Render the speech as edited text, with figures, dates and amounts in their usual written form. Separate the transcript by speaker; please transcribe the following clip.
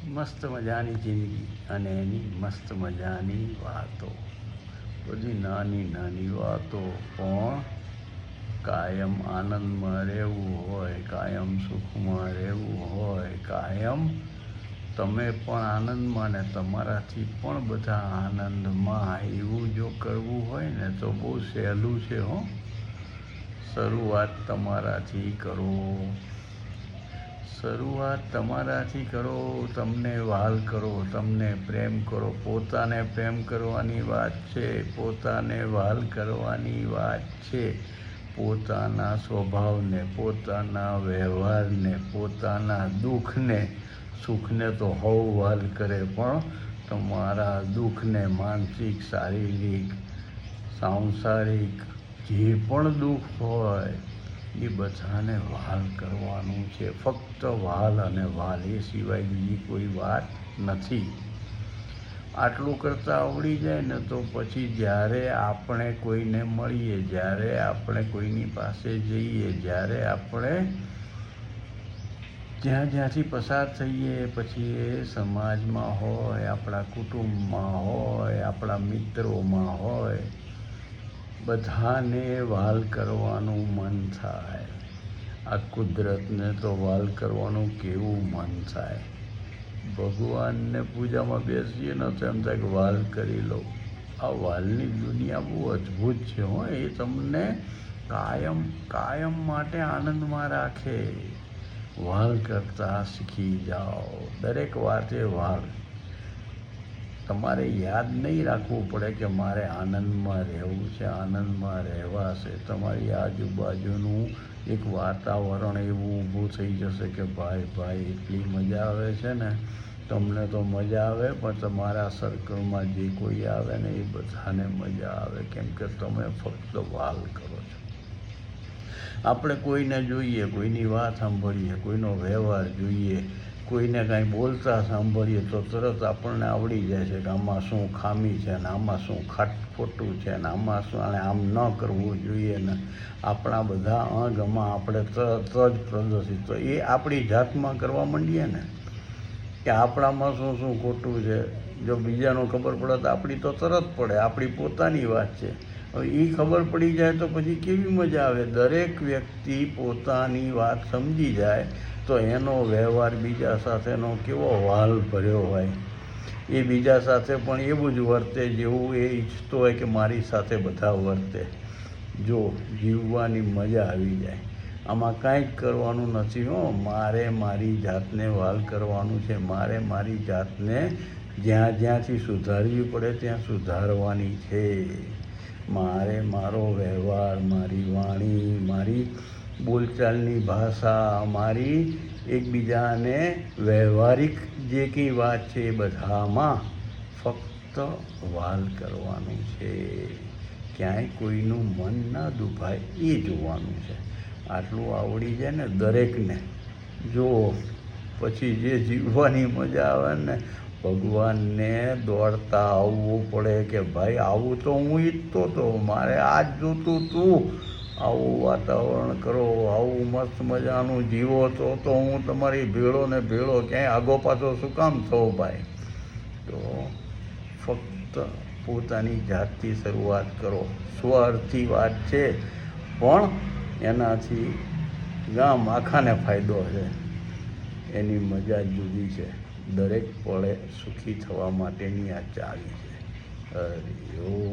Speaker 1: મસ્ત મજાની જિંદગી અને એની મસ્ત મજાની વાતો, બધી નાની નાની વાતો, પણ કાયમ આનંદમાં રહેવું હોય, કાયમ સુખમાં રહેવું હોય, કાયમ તમે પણ આનંદમાં ને તમારાથી પણ બધા આનંદમાં, એવું જો કરવું હોય ને તો બહુ સહેલું છે હો. શરૂઆત તમારાથી કરો, શરૂઆત તમારાથી કરો. તમને વહાલ કરો, તમને પ્રેમ કરો. પોતાને પ્રેમ કરવાની વાત છે, પોતાને વહાલ કરવાની વાત છે. પોતાના સ્વભાવને, પોતાના વ્યવહારને, પોતાના દુઃખને, સુખને તો હવ વહાલ કરે, પણ તમારા દુઃખને, માનસિક, શારીરિક, સાંસારિક જે પણ દુઃખ હોય એ બધાને વહાલ કરવાનું છે. ફક્ત વહાલ અને વહાલ, એ સિવાય બીજી કોઈ વાત નથી. આટલું કરતાં આવડી જાય ને તો પછી જ્યારે આપણે કોઈને મળીએ, જ્યારે આપણે કોઈની પાસે જઈએ, જ્યારે આપણે જ્યાંથી પસાર થઈએ, પછી એ સમાજમાં હોય, આપણા કુટુંબમાં હોય, આપણા મિત્રોમાં હોય, બધાને વહાલ કરવાનું મન થાય. આ કુદરતને તો વહાલ કરવાનું કેવું મન થાય. ભગવાનને પૂજામાં બેસીએ ને તો એમ થાય કે વહાલ કરી લો. આ વહાલની દુનિયા બહુ અદ્ભુત છે હો. એ તમને કાયમ કાયમ માટે આનંદમાં રાખે. વહાલ કરતા શીખી જાઓ. દરેક વાતે વહાલ. તમારે યાદ નહીં રાખવું પડે કે મારે આનંદમાં રહેવું છે, આનંદમાં રહેવાશે. તમારી આજુબાજુનું એક વાતાવરણ એવું ઊભું થઈ જશે કે ભાઈ એટલી મજા આવે છે ને. તમને તો મજા આવે, પણ તમારા સર્કલમાં જે કોઈ આવે ને એ બધાને મજા આવે, કેમ કે તમે ફક્ત વહાલ કરો છો. આપણે કોઈને જોઈએ, કોઈની વાત સાંભળીએ, કોઈનો વ્યવહાર જોઈએ, કોઈને કાંઈ બોલતા સાંભળીએ તો તરત આપણને આવડી જાય છે કે આમાં શું ખામી છે ને આમાં શું ખોટું છે ને આમાં શું આમ ન કરવું જોઈએ ને. આપણા બધા અંગમાં આપણે તરત જ પ્રદર્શિત, તો એ આપણી જાતમાં કરવા માંડીએ ને કે આપણામાં શું શું ખોટું છે. જો બીજાનો ખબર પડે તો આપણી તો તરત પડે, આપણી પોતાની વાત છે. હવે એ ખબર પડી જાય તો પછી કેવી મજા આવે. દરેક વ્યક્તિ પોતાની વાત સમજી જાય તો એનો વ્યવહાર બીજા સાથેનો કેવો વહાલ ભર્યો હોય. એ બીજા સાથે પણ એવું જ વર્તે જેવું એ ઈચ્છતો હોય કે મારી સાથે બધા વર્તે. જો જીવવાની મજા આવી જાય. આમાં કાંઈ જ કરવાનું નથી હો. મારે મારી જાતને વહાલ કરવાનું છે. મારે મારી જાતને જ્યાંથી સુધારવી પડે ત્યાં સુધારવાની છે. મારે મારો વ્યવહાર, મારી વાણી, મારી બોલચાલની ભાષા, મારી એકબીજાને વ્યવહારિક જે કંઈ વાત છે એ બધામાં ફક્ત વહાલ કરવાનું છે. ક્યાંય કોઈનું મન ના દુભાય એ જોવાનું છે. આટલું આવડી જાય ને દરેકને, જો પછી જે જીવવાની મજા આવે ને. ભગવાનને દોડતા આવવું પડે કે ભાઈ આવું તો હું ઈચ્છતો હતો, મારે આ જ જોતું તું. આવું વાતાવરણ કરો, આવું મસ્ત મજાનું જીવો તો હું તમારી ભેળો ને ભેળો, ક્યાંય આગો પાછો શું કામ થવો ભાઈ. તો ફક્ત પોતાની જાતથી શરૂઆત કરો. સ્વાર્થી વાત છે, પણ એનાથી ગામ આખાને ફાયદો છે. એની મજા જુદી છે. દરેક પળે સુખી થવા માટેની આ ચાવી છે. હરિ ઓમ.